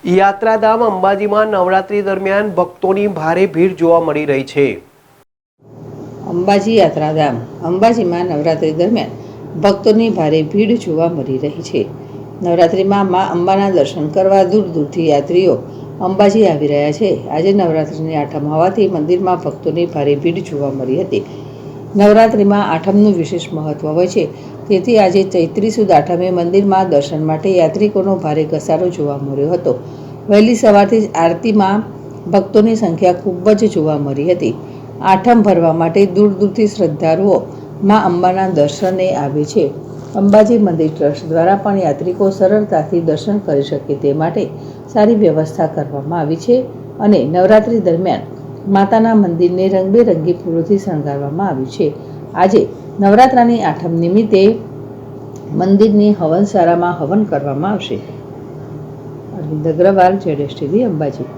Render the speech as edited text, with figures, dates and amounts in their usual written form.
યાત્રાધામ અંબાજીમાં નવરાત્રી દરમિયાન ભક્તોની ભારે ભીડ જોવા મળી રહી છે. અંબાજી યાત્રાધામ અંબાજીમાં નવરાત્રી દરમિયાન ભક્તોની ભારે ભીડ જોવા મળી રહી છે. નવરાત્રીમાં મા અંબાના દર્શન કરવા દૂર દૂરથી યાત્રીઓ અંબાજી આવી રહ્યા છે. આજે નવરાત્રીની આઠમ હોવાથી મંદિરમાં ભક્તોની ભારે ભીડ જોવા મળી હતી. નવરાત્રીમાં આઠમનું વિશેષ મહત્વ હોય છે, તેથી આજે ચૈત્રી સુદ આઠમે મંદિરમાં દર્શન માટે યાત્રિકોનો ભારે ઘસારો જોવા મળ્યો હતો. વહેલી સવારથી જ આરતીમાં ભક્તોની સંખ્યા ખૂબ જ જોવા મળી હતી. આઠમ ભરવા માટે દૂર દૂરથી શ્રદ્ધાળુઓ મા અંબાના દર્શને આવે છે. અંબાજી મંદિર ટ્રસ્ટ દ્વારા પણ યાત્રિકો સરળતાથી દર્શન કરી શકે તે માટે સારી વ્યવસ્થા કરવામાં આવી છે અને નવરાત્રી દરમિયાન માતાના મંદિરને રંગબેરંગી ફૂલોથી શણગારવામાં આવ્યું છે. આજે નવરાત્રાની આઠમ નિમિત્તે મંદિરની હવનશાળામાં હવન કરવામાં આવશે. અરવિંદ અગ્રવાલ, ZSTV, અંબાજી.